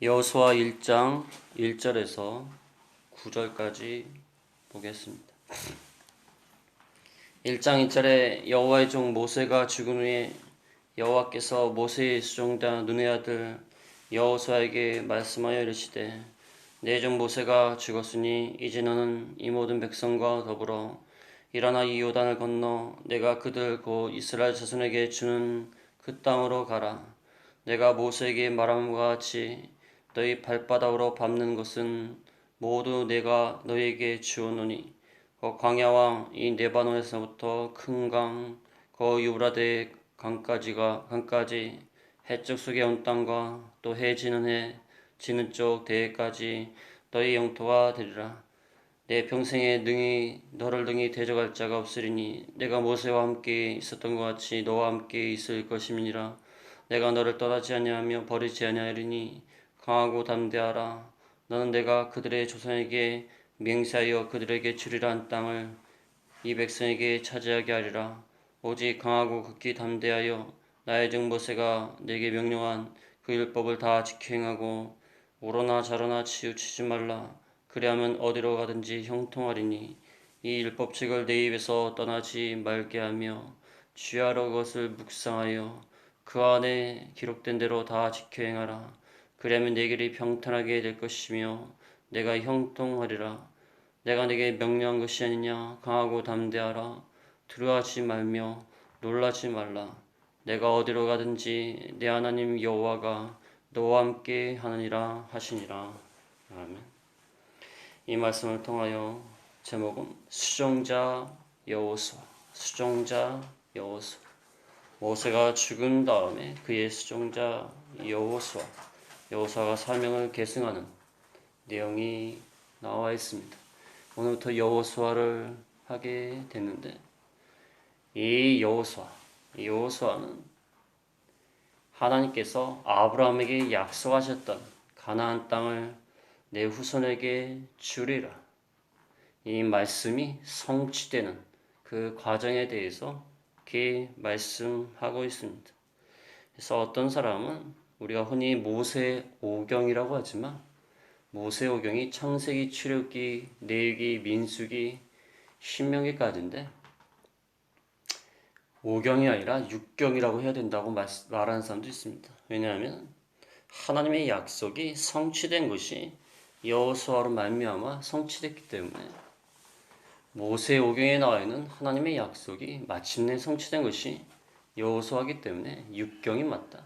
여호수아 1장 1절에서 9절까지 보겠습니다. 1장 1절에 여호와의 종 모세가 죽은 후에 여호와께서 모세의 수종자 눈의 아들 여호수아에게 말씀하여 이르시되 내 종 모세가 죽었으니 이제 너는 이 모든 백성과 더불어 일어나 이 요단을 건너 내가 그들 곧 이스라엘 자손에게 주는 그 땅으로 가라. 내가 모세에게 말함과 같이 너희 발바닥으로 밟는 것은 모두 내가 너희에게 주었노니 그 광야와 이 레바논에서부터 큰 강, 그 유브라데 강까지 해적 속에 온 땅과 또 해 지는 해 지는 쪽 대해까지 너희 영토가 되리라. 내 평생에 너를 능히 대적할 자가 없으리니 내가 모세와 함께 있었던 것 같이 너와 함께 있을 것임이니라. 내가 너를 떠나지 아니하며 버리지 아니하리니 강하고 담대하라. 너는 내가 그들의 조상에게 맹세하여 그들에게 주리라 한 땅을 이 백성에게 차지하게 하리라. 오직 강하고 극히 담대하여 나의 종 모세가 내게 명령한 그 율법을 다 지켜 행하고 우러나 좌로나 치우치지 말라. 그리하면 어디로 가든지 형통하리니 이 율법책을 내 입에서 떠나지 말게 하며 주야로 그것을 묵상하여 그 안에 기록된 대로 다 지켜 행하라. 그리하면 내 길이 평탄하게 될 것이며 내가 형통하리라. 내가 네게 명령한 것이 아니냐. 강하고 담대하라. 두려워하지 말며 놀라지 말라. 내가 어디로 가든지 내 하나님 여호와가 너와 함께 하느니라 하시니라. 아멘. 이 말씀을 통하여 제목은 수종자 여호수아, 수종자 여호수아. 모세가 죽은 다음에 그의 수종자 여호수아가 사명을 계승하는 내용이 나와 있습니다. 오늘부터 여호수아를 하게 됐는데 이 여호수아는 하나님께서 아브라함에게 약속하셨던 가나안 땅을 내 후손에게 주리라. 이 말씀이 성취되는 그 과정에 대해서 이렇게 말씀하고 있습니다. 그래서 어떤 사람은 우리가 흔히 모세오경이라고 하지만 모세오경이 창세기, 출애굽기, 레위기, 민수기, 신명기까지인데 오경이 아니라 육경이라고 해야 된다고 말하는 사람도 있습니다. 왜냐하면 하나님의 약속이 성취된 것이 여호수아로 말미암아 성취됐기 때문에 모세오경에 나와 있는 하나님의 약속이 마침내 성취된 것이 여호수아이기 때문에 육경이 맞다.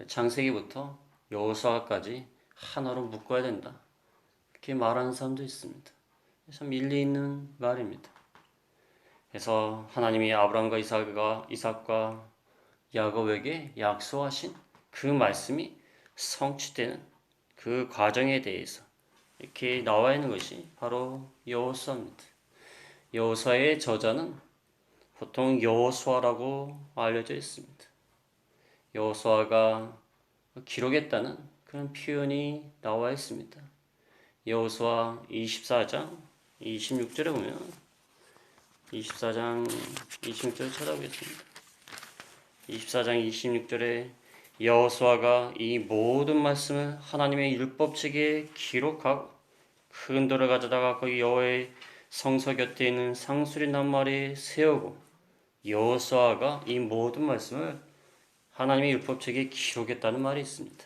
창세기부터 여호수아까지 하나로 묶어야 된다. 이렇게 말하는 사람도 있습니다. 참 일리 있는 말입니다. 그래서 하나님이 아브라함과 이삭과 야곱에게 약속하신 그 말씀이 성취되는 그 과정에 대해서 이렇게 나와 있는 것이 바로 여호수아입니다. 여호수아의 저자는 보통 여호수아라고 알려져 있습니다. 여호수아가 기록했다는 그런 표현이 나와 있습니다. 여호수아 24장 26절에 보면 24장 26절 찾아보겠습니다. 24장 26절에 여호수아가 이 모든 말씀을 하나님의 율법책에 기록하고 큰 돌을 가져다가 거기 여호와의 성서 곁에 있는 상수리 나무아래에 세우고 여호수아가 이 모든 말씀을 하나님의 율법책에 기록했다는 말이 있습니다.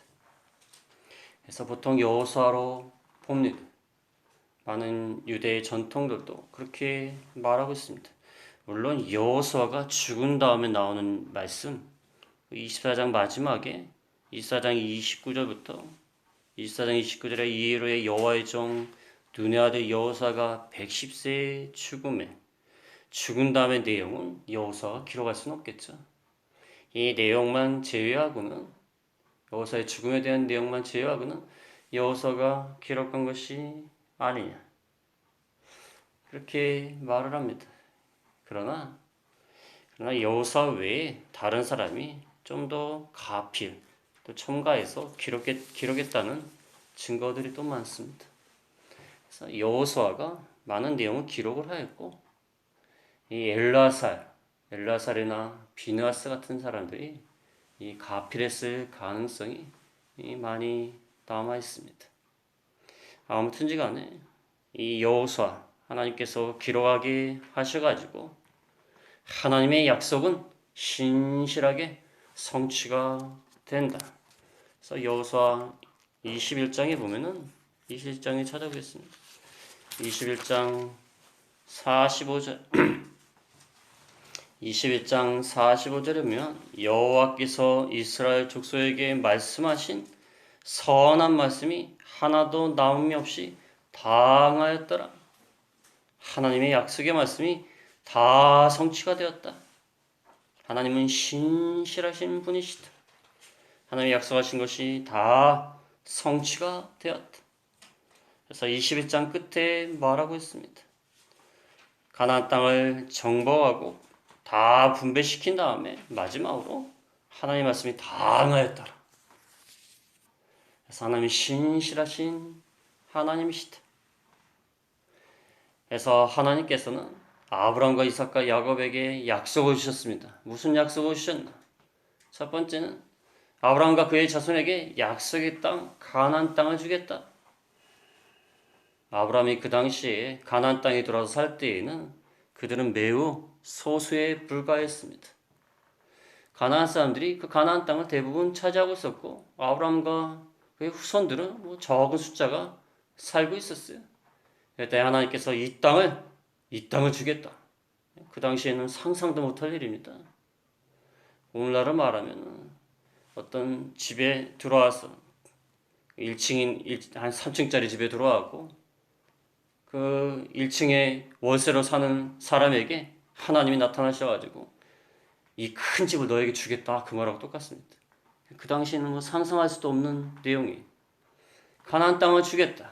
그래서 보통 여호수아로 봅니다. 많은 유대의 전통들도 그렇게 말하고 있습니다. 물론 여호수아가 죽은 다음에 나오는 말씀 24장 마지막에 24장 29절에 이후에 여호와의 종 눈의 아들 여호수아가 110세에 죽은 다음의 내용은 여호수아가 기록할 수는 없겠죠. 이 내용만 제외하고는 여호수아의 죽음에 대한 내용만 제외하고는 여호수아가 기록한 것이 아니냐 그렇게 말을 합니다. 그러나 여호수아 외에 다른 사람이 좀 더 가필 또 첨가해서 기록했다는 증거들이 또 많습니다. 그래서 여호수아가 많은 내용을 기록을 하였고 이 엘라살이나 비느하스 같은 사람들이 이 가필했을 가능성이 많이 남아 있습니다. 아무튼지 간에 이 여호수아 하나님께서 기록하게 하셔가지고 하나님의 약속은 신실하게 성취가 된다. 그래서 여호수아 21장에 보면은 21장에 찾아보겠습니다. 21장 45절 21장 45절에 보면 여호와께서 이스라엘 족속에게 말씀하신 선한 말씀이 하나도 남음이 없이 당하였더라. 하나님의 약속의 말씀이 다 성취가 되었다. 하나님은 신실하신 분이시다. 하나님이 약속하신 것이 다 성취가 되었다. 그래서 21장 끝에 말하고 있습니다. 가나안 땅을 정복하고 다 분배시킨 다음에 마지막으로 하나님의 말씀이 당하였더라. 그래서 하나님이 신실하신 하나님이시다. 그래서 하나님께서는 아브라함과 이삭과 야곱에게 약속을 주셨습니다. 무슨 약속을 주셨나? 첫 번째는 아브라함과 그의 자손에게 약속의 땅, 가나안 땅을 주겠다. 아브라함이 그 당시에 가나안 땅에 들어와서 살 때에는 그들은 매우 소수에 불과했습니다. 가나안 사람들이 그 가나안 땅을 대부분 차지하고 있었고 아브라함과 그의 후손들은 적은 숫자가 살고 있었어요. 그때 하나님께서 이 땅을 주겠다. 그 당시에는 상상도 못할 일입니다. 오늘날로 말하면 어떤 집에 들어와서 1층인 한 3층짜리 집에 들어와고 그 1층에 월세로 사는 사람에게 하나님이 나타나셔가지고 이 큰 집을 너에게 주겠다 그 말하고 똑같습니다. 그 당시에는 상상할 수도 없는 내용이 가나안 땅을 주겠다.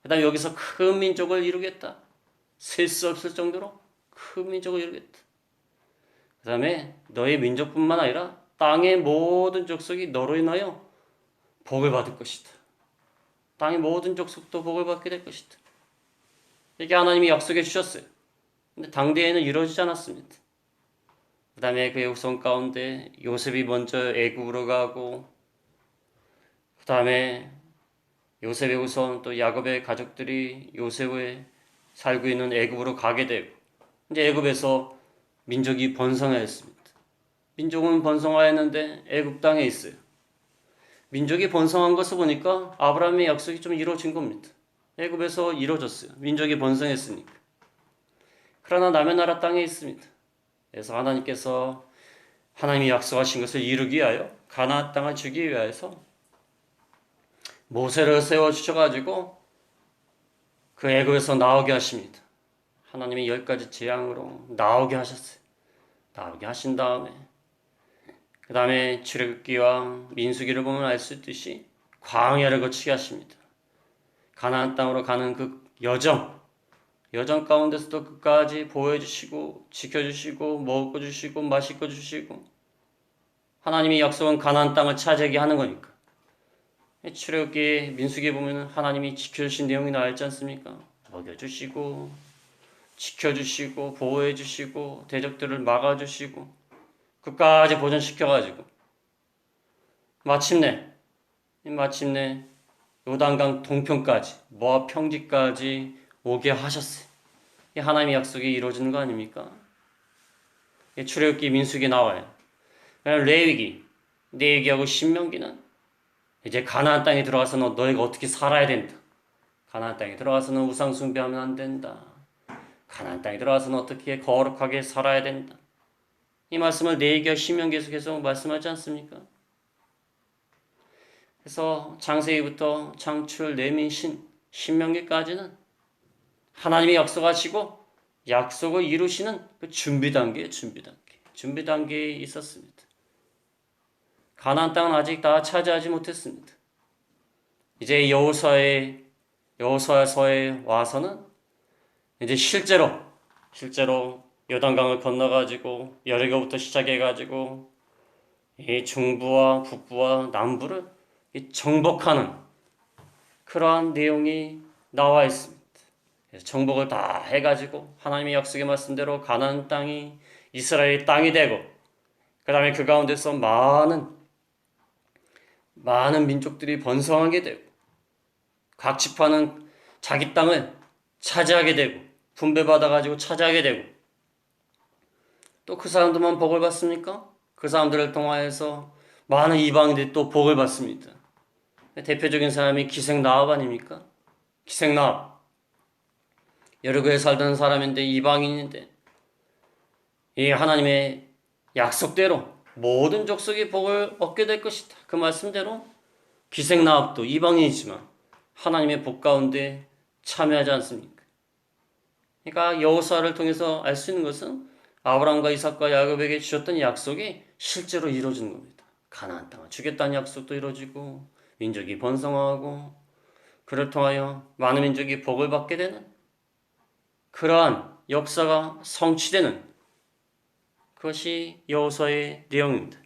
그 다음에 여기서 큰 민족을 이루겠다. 셀 수 없을 정도로 큰 민족을 이루겠다. 그 다음에 너의 민족뿐만 아니라 땅의 모든 족속이 너로 인하여 복을 받을 것이다. 땅의 모든 족속도 복을 받게 될 것이다. 이렇게 하나님이 약속해 주셨어요. 근데 당대에는 이루어지지 않았습니다. 그 다음에 그의 후손 가운데 요셉이 먼저 애굽으로 가고 그 다음에 요셉의 후손 또 야곱의 가족들이 요셉에 살고 있는 애굽으로 가게 되고 이제 애굽에서 민족이 번성하였습니다. 민족은 번성하였는데 애굽 땅에 있어요. 민족이 번성한 것을 보니까 아브라함의 약속이 좀 이루어진 겁니다. 애굽에서 이루어졌어요. 민족이 번성했으니까. 그러나 남의 나라 땅에 있습니다. 그래서 하나님께서 하나님이 약속하신 것을 이루기 위하여 가나안 땅을 주기 위하여서 모세를 세워주셔가지고 그 애굽에서 나오게 하십니다. 하나님이 10가지 재앙으로 나오게 하셨어요. 나오게 하신 다음에 그 다음에 출애굽기와 민수기를 보면 알 수 있듯이 광야를 거치게 하십니다. 가나안 땅으로 가는 그 여정 가운데서도 끝까지 보호해주시고 지켜주시고 먹어주시고 마시고 하나님이 약속한 가나안 땅을 차지하게 하는 거니까. 출애굽기 민수기에 보면 하나님이 지켜주신 내용이 나와 있지 않습니까? 먹여주시고 지켜주시고 보호해주시고 대적들을 막아주시고 끝까지 보존시켜가지고 마침내 요단강 동편까지 모압 평지까지 오게 하셨어요. 이 하나님의 약속이 이루어지는 거 아닙니까? 출애굽기 민수기 나와요. 레위기하고 신명기는 이제 가나안 땅에 들어가서는 너희가 어떻게 살아야 된다. 가나안 땅에 들어가서는 우상 숭배하면 안 된다. 가나안 땅에 들어가서는 어떻게 거룩하게 살아야 된다. 이 말씀을 레위기와 신명기에서 계속 말씀하지 않습니까? 그래서 창세기부터 창출, 내민, 신명기까지는 하나님이 약속하시고 약속을 이루시는 그 준비 단계에 있었습니다. 가나안 땅은 아직 다 차지하지 못했습니다. 이제 여호수아서에 와서는 이제 실제로 요단강을 건너가지고 여리고부터 시작해가지고 이 중부와 북부와 남부를 정복하는 그러한 내용이 나와 있습니다. 그래서 정복을 다 해가지고 하나님의 약속의 말씀대로 가나안 땅이 이스라엘의 땅이 되고 그 다음에 그 가운데서 많은 많은 민족들이 번성하게 되고 각 지파는 자기 땅을 차지하게 되고 분배받아가지고 차지하게 되고 또 그 사람들만 복을 받습니까? 그 사람들을 통하여서 많은 이방인들이 또 복을 받습니다. 대표적인 사람이 기생나합 아닙니까? 기생나합. 여리고에 살던 사람인데 이방인인데 이 하나님의 약속대로 모든 족속이 복을 얻게 될 것이다. 그 말씀대로 기생나합도 이방인이지만 하나님의 복 가운데 참여하지 않습니까? 그러니까 여호수아를 통해서 알 수 있는 것은 아브라함과 이삭과 야곱에게 주셨던 약속이 실제로 이루어지는 겁니다. 가나안 땅을 주겠다는 약속도 이루어지고 민족이 번성하고 그를 통하여 많은 민족이 복을 받게 되는 그러한 역사가 성취되는 그것이 여호수아의 내용입니다.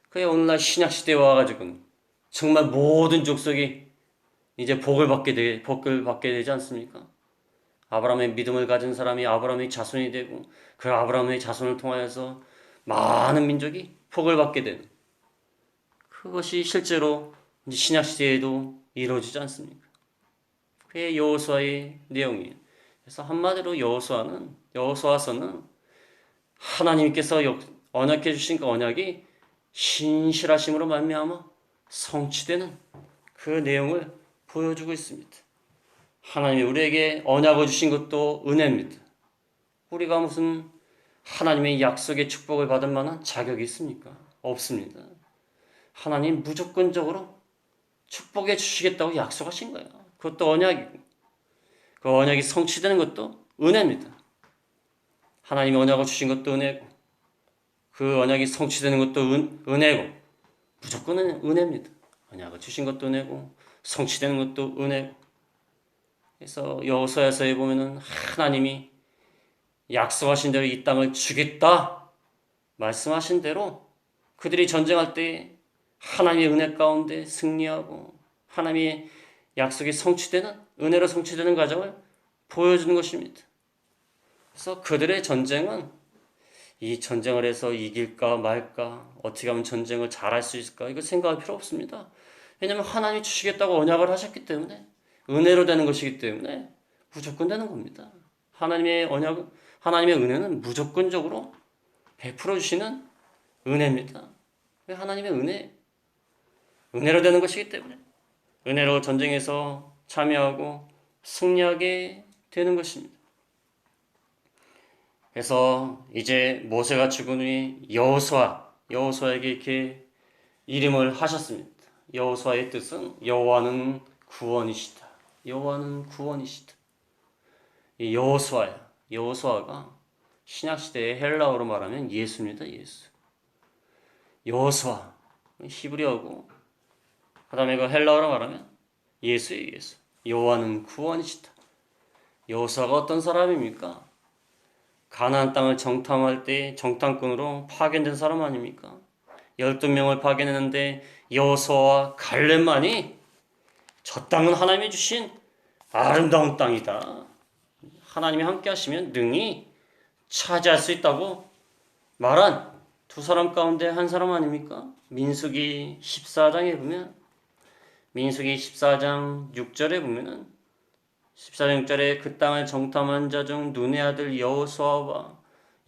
그게 오늘날 신약 시대에 와가지고는 정말 모든 족속이 이제 복을 받게 되지 않습니까? 아브라함의 믿음을 가진 사람이 아브라함의 자손이 되고 그 아브라함의 자손을 통하여서 많은 민족이 복을 받게 되는 그것이 실제로 신약 시대에도 이루어지지 않습니까? 그게 여호수아의 내용이에요. 그래서 한마디로 여호수아서는 하나님께서 언약해 주신 그 언약이 신실하심으로 말미암아 성취되는 그 내용을 보여주고 있습니다. 하나님이 우리에게 언약을 주신 것도 은혜입니다. 우리가 무슨 하나님의 약속의 축복을 받을 만한 자격이 있습니까? 없습니다. 하나님 무조건적으로 축복해 주시겠다고 약속하신 거예요. 그것도 언약이고 그 언약이 성취되는 것도 은혜입니다. 하나님이 언약을 주신 것도 은혜고 그 언약이 성취되는 것도 은혜고 무조건 은혜입니다. 언약을 주신 것도 은혜고 성취되는 것도 은혜고 그래서 여호수아서에 보면은 하나님이 약속하신 대로 이 땅을 주겠다 말씀하신 대로 그들이 전쟁할 때 하나님의 은혜 가운데 승리하고 하나님의 약속이 성취되는 은혜로 성취되는 과정을 보여주는 것입니다. 그래서 그들의 전쟁은 이 전쟁을 해서 이길까 말까 어떻게 하면 전쟁을 잘할 수 있을까 이거 생각할 필요 없습니다. 왜냐하면 하나님이 주시겠다고 언약을 하셨기 때문에 은혜로 되는 것이기 때문에 무조건 되는 겁니다. 하나님의 은혜는 무조건적으로 베풀어 주시는 은혜입니다. 하나님의 은혜로 되는 것이기 때문에 은혜로 전쟁에서 참여하고 승리하게 되는 것입니다. 그래서 이제 모세가 죽은 후에 여호수아에게 이렇게 이름을 하셨습니다. 여호수아의 뜻은 여호와는 구원이시다. 여호와는 구원이시다. 이 여호수아가 신약 시대의 헬라어로 말하면 예수입니다. 예수. 여호수아 히브리어고 그다음에 그 헬라어로 말하면 예수예요. 예수. 여호와는 구원이시다. 여호수아가 어떤 사람입니까? 가나안 땅을 정탐할 때 정탐꾼으로 파견된 사람 아닙니까? 12명을 파견했는데 여호수아와 갈렙만이 저 땅은 하나님이 주신 아름다운 땅이다. 하나님이 함께 하시면 능히 차지할 수 있다고 말한 두 사람 가운데 한 사람 아닙니까? 민수기 14장에 보면 민수기 14장 6절에 보면은 14장 6절에 그 땅을 정탐한 자 중 눈의 아들 여호수아와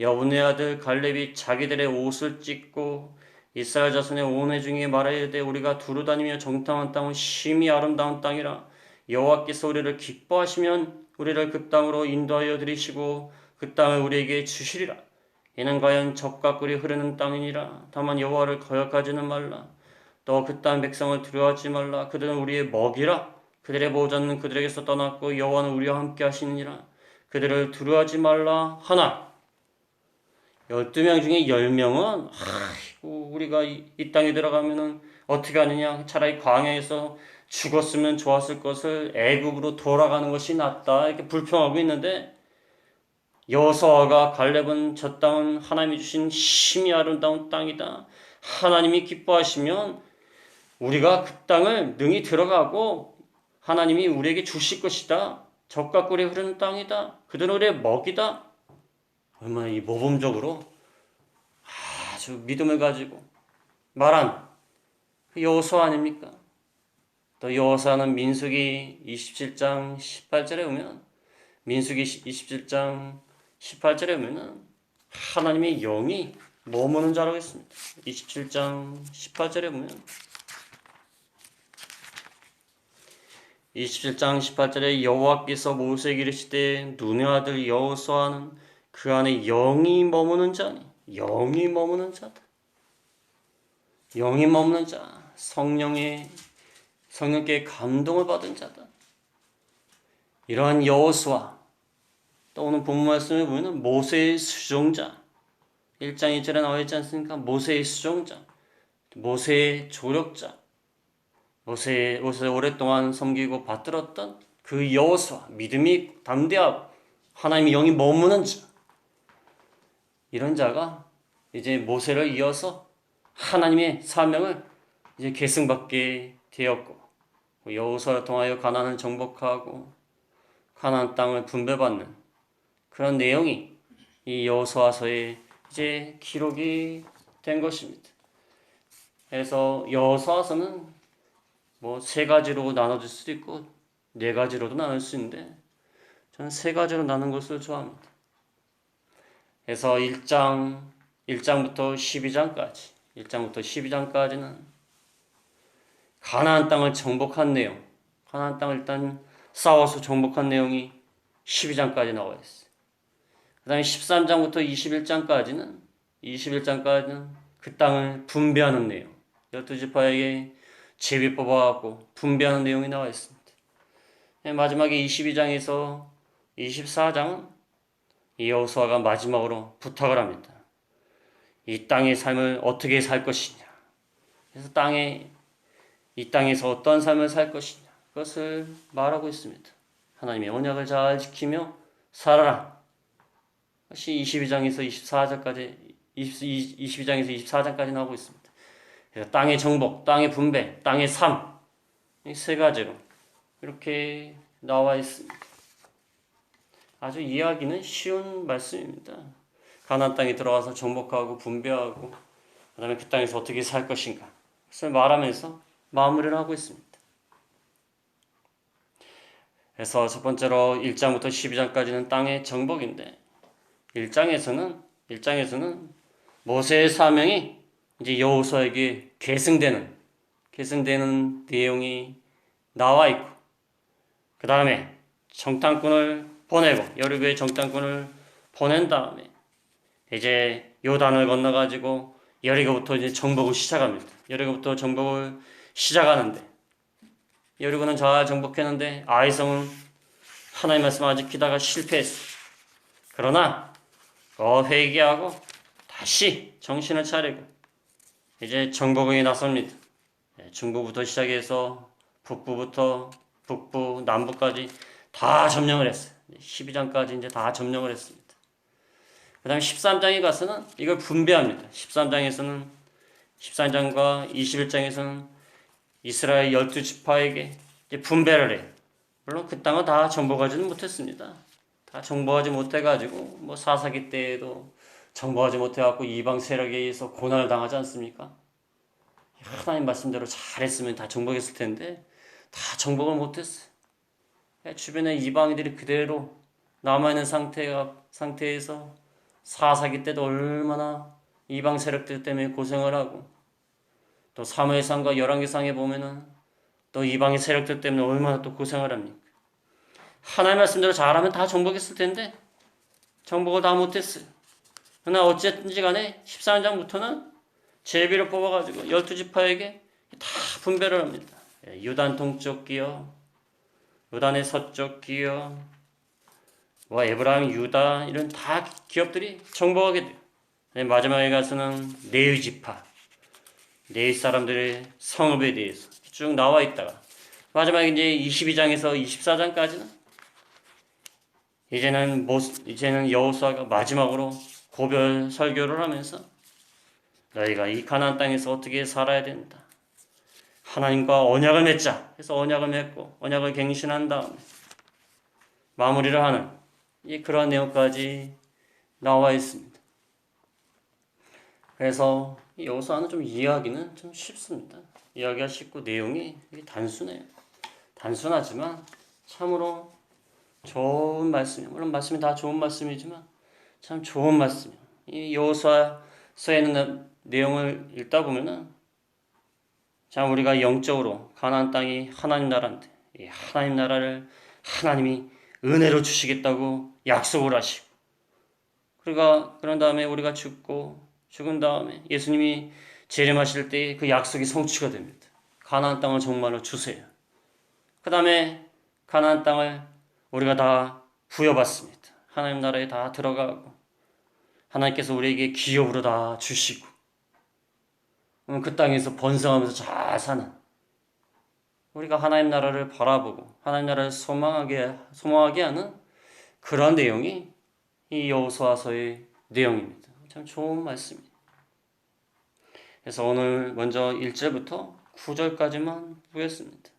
여분의 아들 갈렙이 자기들의 옷을 찢고 이스라엘 자손의 온 회중에게 말하여되 우리가 두루 다니며 정탐한 땅은 심히 아름다운 땅이라 여호와께서 우리를 기뻐하시면 우리를 그 땅으로 인도하여 들이시고 그 땅을 우리에게 주시리라. 이는 과연 젖과 꿀이 흐르는 땅이니라. 다만 여호와를 거역하지는 말라. 또 그 땅 백성을 두려워하지 말라. 그들은 우리의 먹이라. 그들의 보호자는 그들에게서 떠났고 여호와는 우리와 함께 하시느니라. 그들을 두려워하지 말라 하나. 12명 중에 10명은 우리가 이 땅에 들어가면은 어떻게 하느냐. 차라리 광야에서 죽었으면 좋았을 것을 애굽으로 돌아가는 것이 낫다. 이렇게 불평하고 있는데 여호수아가 갈렙은 저 땅은 하나님이 주신 심히 아름다운 땅이다. 하나님이 기뻐하시면 우리가 그 땅을 능히 들어가고 하나님이 우리에게 주실 것이다. 젖과 꿀이 흐르는 땅이다. 그들은 우리의 먹이다. 얼마나 이 모범적으로 아주 믿음을 가지고 말한 여호수아 아닙니까? 또 여호수아는 민수기 27장 18절에 보면 민수기 27장 18절에 보면은 하나님의 영이 머무는 자라고 했습니다. 27장 18절에 보면 27장 18절에 여호와께서 모세에게 이르시되 눈의 아들 여호수아는 그 안에 영이 머무는 자니 영이 머무는 자다. 영이 머무는 자, 성령께 감동을 받은 자다. 이러한 여호수아, 또 오늘 본문 말씀에 보면 모세의 수종자, 1장 2절에 나와 있지 않습니까? 모세의 수종자, 모세의 조력자, 모세 오랫동안 섬기고 받들었던 그 여호수아, 믿음이 담대하고 하나님의 영이 머무는 자, 이런 자가 이제 모세를 이어서 하나님의 사명을 이제 계승받게 되었고, 여호수아를 통하여 가나안을 정복하고 가나안 땅을 분배받는 그런 내용이 이 여호수아서에 이제 기록이 된 것입니다. 그래서 여호수아서는 뭐 세 가지로 나눠질 수도 있고 네 가지로도 나눌 수 있는데 저는 세 가지로 나눈 것을 좋아합니다. 그래서 1장부터 12장까지는 가나안 땅을 정복한 내용, 가나안 땅을 일단 싸워서 정복한 내용이 12장까지 나와 있어요. 그 다음에 13장부터 21장까지는 그 땅을 분배하는 내용, 12지파에게 제비 뽑아갖고 분배하는 내용이 나와 있습니다. 마지막에 22장에서 24장은 여호수아가 마지막으로 부탁을 합니다. 이 땅의 삶을 어떻게 살 것이냐. 그래서 이 땅에서 어떤 삶을 살 것이냐. 그것을 말하고 있습니다. 하나님의 언약을 잘 지키며 살아라. 그것이 22장에서 24장까지 나오고 있습니다. 그래서 땅의 정복, 땅의 분배, 땅의 삶, 이 세 가지로 이렇게 나와 있습니다. 아주 이해하기는 쉬운 말씀입니다. 가나안 땅에 들어와서 정복하고 분배하고 그 다음에 그 땅에서 어떻게 살 것인가 그것을 말하면서 마무리를 하고 있습니다. 그래서 첫 번째로 1장부터 12장까지는 땅의 정복인데 1장에서는 모세의 사명이 이제 여호수아에게 계승되는 내용이 나와 있고 그 다음에 정탐꾼을 보내고 여리고의 정탐꾼을 보낸 다음에 이제 요단을 건너가지고 여리고부터 이제 정복을 시작합니다. 여리고부터 정복을 시작하는데 여리고는 잘 정복했는데 아이성은 하나님 말씀 아직 기다가 실패했어. 그러나 회개하고 다시 정신을 차리고 이제 정복에 나섭니다. 중부부터 시작해서 북부, 남부까지 다 점령을 했어요. 12장까지 이제 다 점령을 했습니다. 그 다음에 13장에 가서는 이걸 분배합니다. 13장과 21장에서는 이스라엘 12지파에게 분배를 해요. 물론 그 땅은 다 정복하지는 못했습니다. 다 정복하지 못해가지고 뭐 사사기 때에도 정복하지 못해갖고 이방 세력에 의해서 고난을 당하지 않습니까? 하나님 말씀대로 잘했으면 다 정복했을 텐데 다 정복을 못했어요. 주변에 이방인들이 그대로 남아있는 상태에서 사사기 때도 얼마나 이방 세력들 때문에 고생을 하고 또 사무엘상과 열왕기상에 보면은 또 이방의 세력들 때문에 얼마나 또 고생을 합니까? 하나님 말씀대로 잘하면 다 정복했을 텐데 정복을 다 못했어요. 그러나 어쨌든지 간에 14장부터는 제비를 뽑아가지고 12지파에게 다 분배를 합니다. 유단 동쪽 기업, 요단의 서쪽 기업, 에브라임, 유다 이런 다 기업들이 정복하게 돼요. 마지막에 가서는 레위 지파, 레위 사람들의 성읍에 대해서 쭉 나와 있다가 마지막에 이제 22장에서 24장까지는 이제는 여호수아가 마지막으로 고별 설교를 하면서 너희가 이 가나안 땅에서 어떻게 살아야 된다. 하나님과 언약을 맺자. 그래서 언약을 맺고 언약을 갱신한 다음에 마무리를 하는 그러한 내용까지 나와 있습니다. 그래서 여호수아는 좀 이해하기는 좀 쉽습니다. 이야기하시고 내용이 이게 단순해요. 단순하지만 참으로 좋은 말씀이에요. 물론 말씀이 다 좋은 말씀이지만 참 좋은 말씀이에요. 이 여호수아서에 있는 내용을 읽다 보면은 참 우리가 영적으로 가나안 땅이 하나님 나라인데 이 하나님 나라를 하나님이 은혜로 주시겠다고 약속을 하시고 그런 다음에 우리가 죽은 다음에 예수님이 재림하실 때 그 약속이 성취가 됩니다. 가나안 땅을 정말로 주세요. 그 다음에 가나안 땅을 우리가 다 부여받습니다. 하나님 나라에 다 들어가고 하나님께서 우리에게 기업으로 다 주시고 그 땅에서 번성하면서 잘 사는 우리가 하나님 나라를 바라보고 하나님 나라를 소망하게 하는 그런 내용이 이 여호수아서의 내용입니다. 참 좋은 말씀입니다. 그래서 오늘 먼저 1절부터 9절까지만 보겠습니다.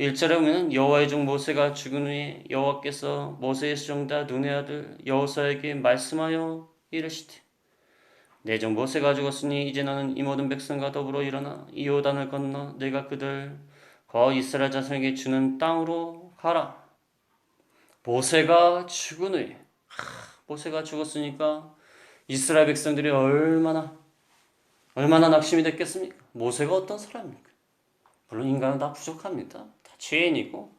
1절에 보면 여호와의 종 모세가 죽은 후에 여호와께서 모세의 수종자 눈의 아들 여호수아에게 말씀하여 이르시되 내 종 모세가 죽었으니 이제 너는 이 모든 백성과 더불어 일어나 이 요단을 건너 내가 그들 이스라엘 자손에게 주는 땅으로 가라. 모세가 죽은 후에 모세가 죽었으니까 이스라엘 백성들이 얼마나 낙심이 됐겠습니까? 모세가 어떤 사람입니까? 물론 인간은 다 부족합니다. 다 죄인이고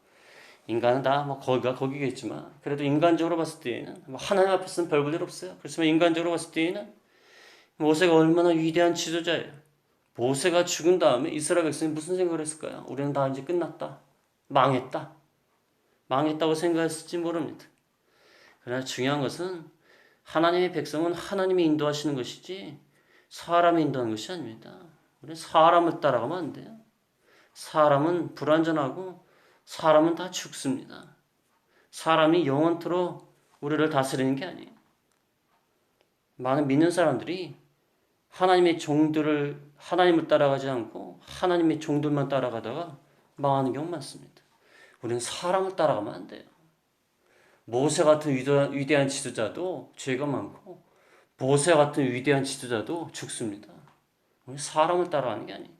인간은 다 거기가 거기겠지만 그래도 인간적으로 봤을 때에는 하나님 앞에서는 별 볼 일 없어요. 그렇지만 인간적으로 봤을 때에는 모세가 얼마나 위대한 지도자예요. 모세가 죽은 다음에 이스라엘 백성이 무슨 생각을 했을까요? 우리는 다 이제 끝났다. 망했다고 생각했을지 모릅니다. 그러나 중요한 것은 하나님의 백성은 하나님이 인도하시는 것이지 사람이 인도하는 것이 아닙니다. 우리는 사람을 따라가면 안 돼요. 사람은 불완전하고 사람은 다 죽습니다. 사람이 영원토록 우리를 다스리는 게 아니에요. 많은 믿는 사람들이 하나님을 따라가지 않고 하나님의 종들만 따라가다가 망하는 경우 많습니다. 우리는 사람을 따라가면 안 돼요. 모세 같은 위대한 지도자도 죄가 많고 모세 같은 위대한 지도자도 죽습니다. 우리는 사람을 따라가는 게 아니에요.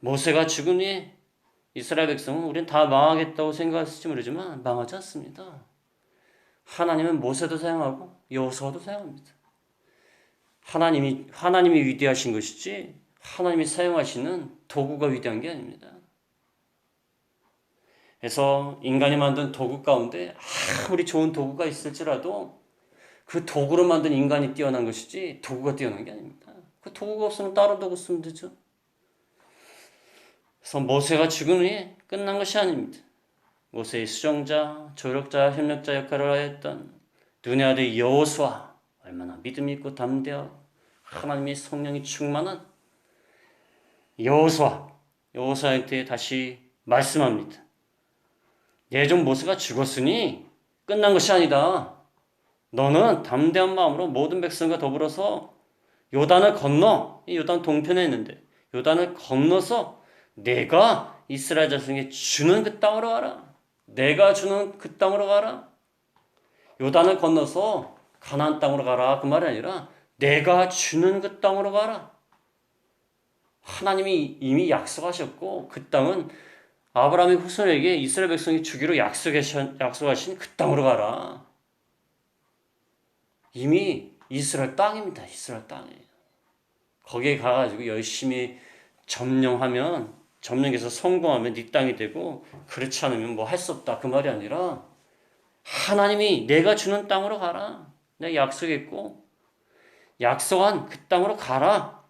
모세가 죽은 후에 이스라엘 백성은 우리는 다 망하겠다고 생각했을지 모르지만 망하지 않습니다. 하나님은 모세도 사용하고 여호수아도 사용합니다. 하나님이 위대하신 것이지 하나님이 사용하시는 도구가 위대한 게 아닙니다. 그래서 인간이 만든 도구 가운데 아무리 좋은 도구가 있을지라도 그 도구로 만든 인간이 뛰어난 것이지 도구가 뛰어난 게 아닙니다. 그 도구가 없으면 다른 도구 쓰면 되죠. 그래서 모세가 죽은 후에 끝난 것이 아닙니다. 모세의 수종자, 조력자, 협력자 역할을 하였던 눈의 아들 여호수아 얼마나 믿음 있고 담대하고 하나님의 성령이 충만한 여호수아한테 다시 말씀합니다. 내 종 모세가 죽었으니 끝난 것이 아니다. 너는 담대한 마음으로 모든 백성과 더불어서 요단을 건너, 이 요단 동편에 있는데 요단을 건너서 내가 이스라엘 자손에게 주는 그 땅으로 가라. 내가 주는 그 땅으로 가라. 요단을 건너서 가나안 땅으로 가라. 그 말이 아니라 내가 주는 그 땅으로 가라. 하나님이 이미 약속하셨고 그 땅은 아브라함의 후손에게 이스라엘 백성이 주기로 약속하신 그 땅으로 가라. 이미 이스라엘 땅입니다. 이스라엘 땅이에요. 거기에 가가지고 열심히 점령해서 성공하면 네 땅이 되고 그렇지 않으면 뭐 할 수 없다. 그 말이 아니라 하나님이 내가 주는 땅으로 가라. 내가 약속했고 약속한 그 땅으로 가라.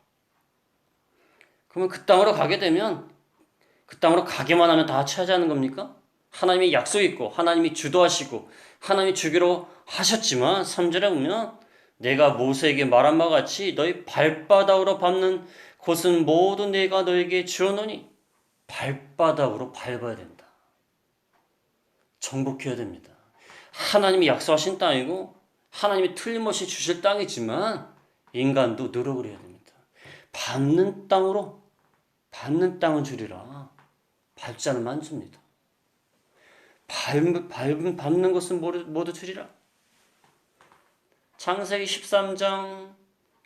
그러면 그 땅으로 가게 되면 그 땅으로 가기만 하면 다 차지하는 겁니까? 하나님이 약속했고 하나님이 주도하시고 하나님이 주기로 하셨지만 3절에 보면 내가 모세에게 말한 바와 같이 너희 발바닥으로 밟는 곳은 모두 내가 너에게 주었노니 발바닥으로 밟아야 된다. 정복해야 됩니다. 하나님이 약속하신 땅이고 하나님이 틀림없이 주실 땅이지만 인간도 노력을 해야 됩니다. 밟는 땅은 주리라. 밟지 않으면 안 줍니다. 밟는 것은 모두 주리라. 창세기 13장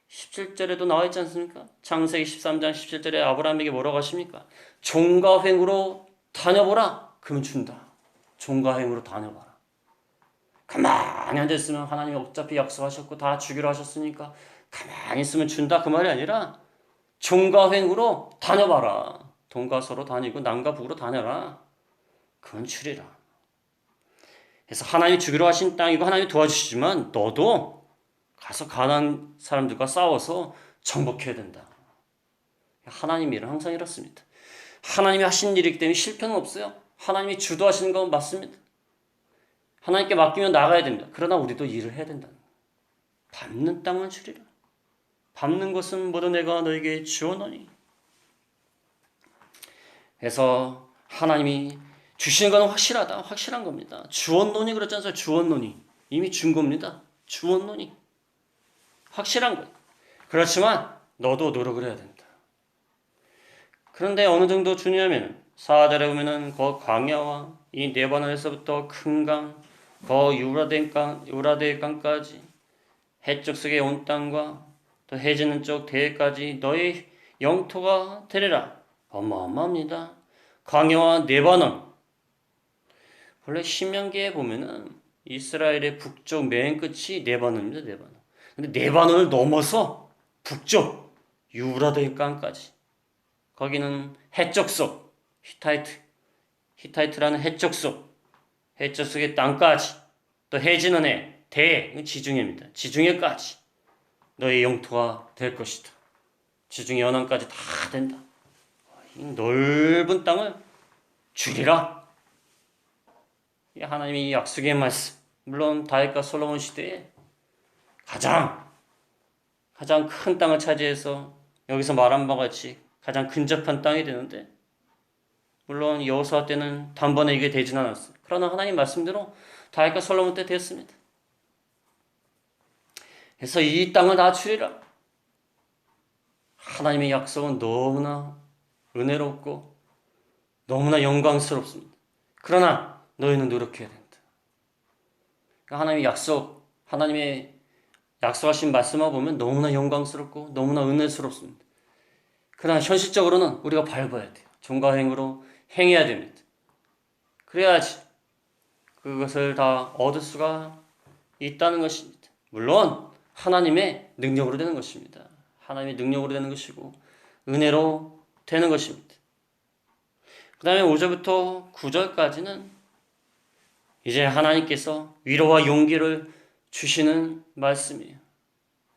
17절에도 나와 있지 않습니까? 창세기 13장 17절에 아브라함에게 뭐라고 하십니까? 종과 횡으로 다녀보라. 그러면 준다. 종과 횡으로 다녀봐라. 가만히 앉아있으면 하나님이 어차피 약속하셨고 다 주기로 하셨으니까 가만히 있으면 준다. 그 말이 아니라 종과 횡으로 다녀봐라. 동과 서로 다니고 남과 북으로 다녀라. 그건 주리라. 그래서 하나님이 주기로 하신 땅이고 하나님이 도와주시지만 너도 가서 가난한 사람들과 싸워서 정복해야 된다. 하나님 일은 항상 이렇습니다. 하나님이 하신 일이기 때문에 실패는 없어요. 하나님이 주도하시는 건 맞습니다. 하나님께 맡기면 나가야 됩니다. 그러나 우리도 일을 해야 된다. 밟는 땅은 주리라. 밟는 것은 모두 내가 너에게 주었노니. 그래서 하나님이 주시는 건 확실하다. 확실한 겁니다. 주었노니 그랬지 않습니까? 주었노니. 이미 준 겁니다. 주었노니. 확실한 거예요. 그렇지만 너도 노력을 해야 된다. 그런데 어느 정도 주냐면 4절에 보면은 그 광야와 이 레바논에서부터 큰 강, 그 유라데 강까지 해쪽 속에 온 땅과 또 해지는 쪽 대해까지 너의 영토가 되리라. 어마어마합니다. 광야와 레바논. 원래 신명기에 보면은 이스라엘의 북쪽 맨 끝이 레바논입니다. 레바논. 근데 레바논을 넘어서 북쪽 유브라데 강까지 거기는 해적 속 히타이트라는 해적 속의 땅까지 또 해지는 해 지중해입니다. 지중해까지 너의 영토가 될 것이다. 지중해 연안까지 다 된다. 이 넓은 땅을 주리라. 하나님이 약속의 말씀. 물론 다윗과 솔로몬 시대에 가장 큰 땅을 차지해서 여기서 말한 바와 같이 가장 근접한 땅이 되는데 물론 여호수아 때는 단번에 이게 되진 않았어요. 그러나 하나님 말씀대로 다윗과 솔로몬 때 됐습니다. 그래서 이 땅을 다 주리라. 하나님의 약속은 너무나 은혜롭고 너무나 영광스럽습니다. 그러나 너희는 노력해야 된다. 하나님의 약속하신 말씀을 보면 너무나 영광스럽고 너무나 은혜스럽습니다. 그러나 현실적으로는 우리가 밟아야 돼요. 종과 행으로 행해야 됩니다. 그래야지 그것을 다 얻을 수가 있다는 것입니다. 물론 하나님의 능력으로 되는 것입니다. 하나님의 능력으로 되는 것이고 은혜로 되는 것입니다. 그 다음에 5절부터 9절까지는 이제 하나님께서 위로와 용기를 주시는 말씀이에요.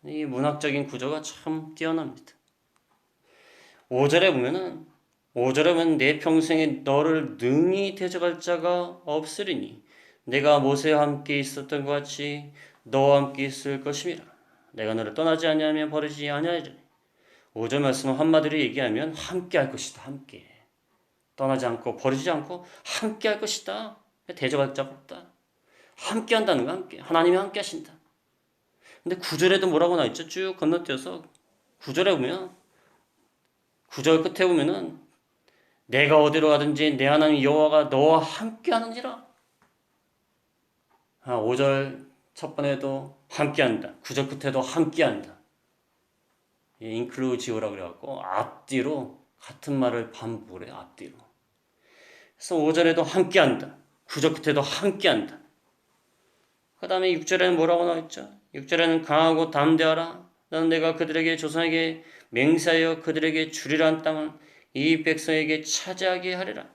이 문학적인 구조가 참 뛰어납니다. 5절에 보면 내 평생에 너를 능히 대적할 자가 없으리니 내가 모세와 함께 있었던 것 같이 너와 함께 있을 것임이라. 내가 너를 떠나지 아니하며 버리지 아니하리니. 5절 말씀은 한마디로 얘기하면 함께 할 것이다. 함께. 떠나지 않고 버리지 않고 함께 할 것이다. 대적할 자가 없다. 함께 한다는 거 함께. 하나님이 함께 하신다. 근데 9절에도 뭐라고 나있죠? 쭉 건너뛰어서 9절에 보면 9절 끝에 보면은 내가 어디로 가든지 내 하나님 여호와가 너와 함께 하는지라. 5절 첫 번에도 함께 한다. 9절 끝에도 함께 한다. 인클루지오라고 그래갖고 앞뒤로 같은 말을 반복을 해요. 앞뒤로. 그래서 5절에도 함께 한다. 9절 끝에도 함께 한다. 그 다음에 6절에는 뭐라고 나와있죠? 6절에는 강하고 담대하라. 나는 내가 그들에게 조상에게 맹세하여 그들에게 주리란 땅을 이 백성에게 차지하게 하리라.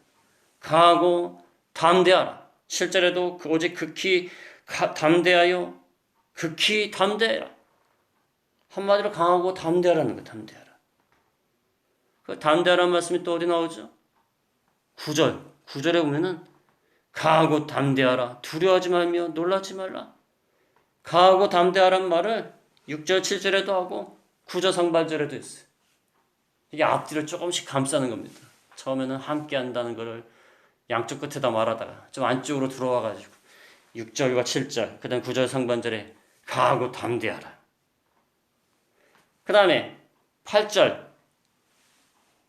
강하고 담대하라. 7절에도 오직 극히 담대하여 극히 담대하라. 한마디로 강하고 담대하라는 거예요. 담대하라. 그 담대하라는 말씀이 또 어디 나오죠? 9절에 보면은 강하고 담대하라. 두려워하지 말며 놀라지 말라. 강하고 담대하라는 말을 6절, 7절에도 하고 9절 상반절에도 했어요. 이게 앞뒤를 조금씩 감싸는 겁니다. 처음에는 함께 한다는 것을 양쪽 끝에다 말하다가 좀 안쪽으로 들어와가지고 6절과 7절, 그 다음 9절 상반절에 강하고 담대하라. 그 다음에 7절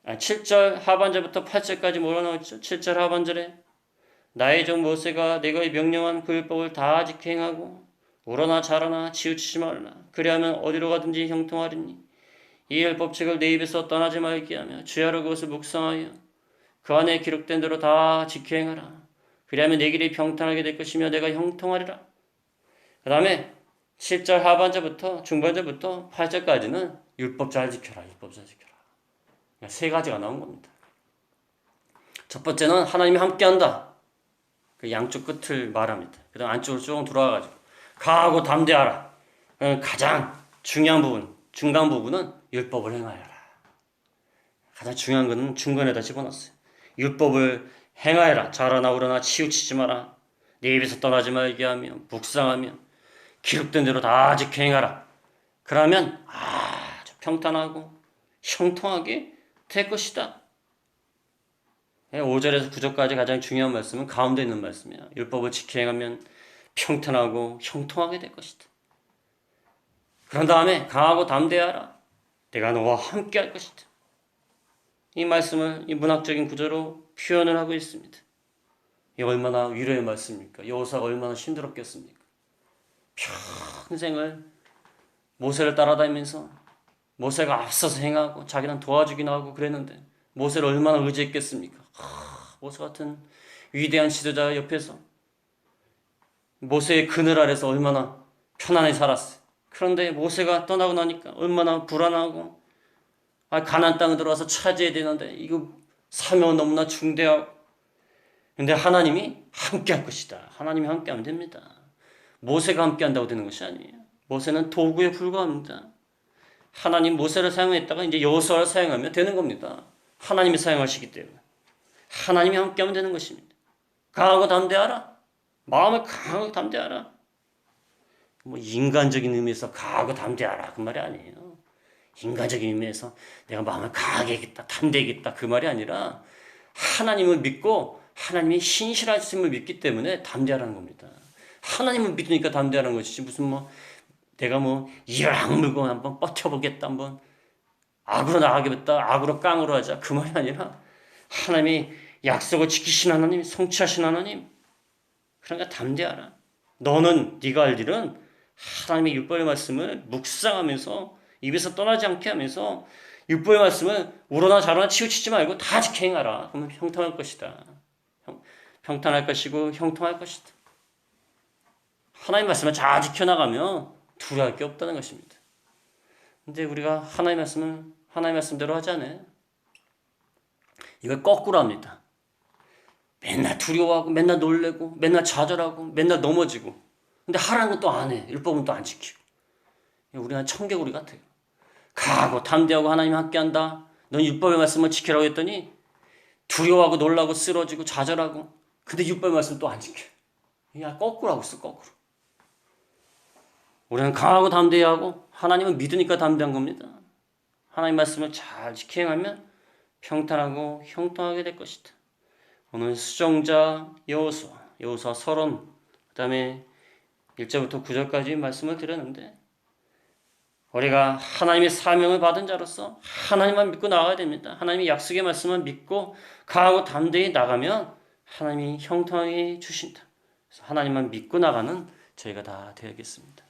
하반절부터 8절까지 뭐라 나왔죠? 7절 하반절에 나의 종 모세가 내가 명령한 그 율법을 다 지켜 행하고 우러나 자라나 치우치지 말라. 그리하면 어디로 가든지 형통하리니 이 율법책을 내 입에서 떠나지 말게 하며 주야로 그것을 묵상하여 그 안에 기록된 대로 다 지켜 행하라. 그리하면 내 길이 평탄하게 될 것이며 내가 형통하리라. 그 다음에 7절 하반절부터 중반절부터 8절까지는 율법 잘 지켜라. 율법 잘 지켜라. 그러니까 세 가지가 나온 겁니다. 첫 번째는 하나님이 함께한다. 그 양쪽 끝을 말합니다. 그 다음 안쪽으로 쭉 들어와가지고 강하고 담대하라. 가장 중요한 부분, 중간 부분은 율법을 행하여라. 가장 중요한 것은 중간에다 집어넣었어요. 율법을 행하여라. 자라나 우러나 치우치지 마라. 내 입에서 떠나지 말게 하며 묵상하며 기록된 대로 다 지켜 행하라. 그러면 아주 평탄하고 형통하게 될 것이다. 5절에서 9절까지 가장 중요한 말씀은 가운데 있는 말씀이야. 율법을 지켜 행하면 평탄하고 형통하게 될 것이다. 그런 다음에 강하고 담대하라. 내가 너와 함께 할 것이다. 이 말씀을 이 문학적인 구조로 표현을 하고 있습니다. 이 얼마나 위로의 말씀입니까? 여호수아가 얼마나 힘들었겠습니까? 평생을 모세를 따라다니면서 모세가 앞서서 행하고 자기는 도와주긴 하고 그랬는데 모세를 얼마나 의지했겠습니까? 모세 같은 위대한 지도자 옆에서 모세의 그늘 아래서 얼마나 편안히 살았어요. 그런데 모세가 떠나고 나니까 얼마나 불안하고 가나안 땅에 들어와서 차지해야 되는데 이거 사명은 너무나 중대하고 근데 하나님이 함께 할 것이다. 하나님이 함께 하면 됩니다. 모세가 함께 한다고 되는 것이 아니에요. 모세는 도구에 불과합니다. 하나님 모세를 사용했다가 이제 여호수아를 사용하면 되는 겁니다. 하나님이 사용하시기 때문에 하나님이 함께하면 되는 것입니다. 강하고 담대하라. 마음을 강하고 담대하라. 뭐 인간적인 의미에서 강하고 담대하라 그 말이 아니에요. 인간적인 의미에서 내가 마음을 강하게 하겠다, 담대하겠다 그 말이 아니라 하나님을 믿고 하나님이 신실하심을 믿기 때문에 담대하라는 겁니다. 하나님을 믿으니까 담대하는 것이지 무슨 내가 이를 악물고 한번 버텨보겠다, 한번 악으로 나가겠다, 악으로 깡으로 하자 그 말이 아니라 하나님이 약속을 지키신 하나님, 성취하신 하나님. 그러니까 담대하라. 너는 네가 할 일은 하나님의 율법의 말씀을 묵상하면서 입에서 떠나지 않게 하면서 율법의 말씀을 우러나 자라나 치우치지 말고 다 지켜 행하라. 그러면 형통할 것이다. 평탄할 것이고 형통할 것이다. 하나님의 말씀을 잘 지켜나가면 두려워할 게 없다는 것입니다. 근데 우리가 하나님의 말씀대로 하지 않아요. 이걸 거꾸로 합니다. 맨날 두려워하고 맨날 놀래고 맨날 좌절하고 맨날 넘어지고 근데 하라는 건 또 안 해. 율법은 또 안 지키고. 우리가 청개구리 같아요. 강하고 담대하고 하나님 함께한다. 넌 율법의 말씀을 지키라고 했더니 두려워하고 놀라고 쓰러지고 좌절하고 근데 율법의 말씀 또 안 지켜. 야 거꾸로 하고 있어 거꾸로. 우리는 강하고 담대하고 하나님을 믿으니까 담대한 겁니다. 하나님 말씀을 잘 지켜 행하면 평탄하고 형통하게 될 것이다. 오늘 수정자 여호수아 서론 그 다음에 1절부터 9절까지 말씀을 드렸는데 우리가 하나님의 사명을 받은 자로서 하나님만 믿고 나가야 됩니다. 하나님의 약속의 말씀만 믿고 강하고 담대히 나가면 하나님이 형통하게 주신다. 그래서 하나님만 믿고 나가는 저희가 다 되겠습니다.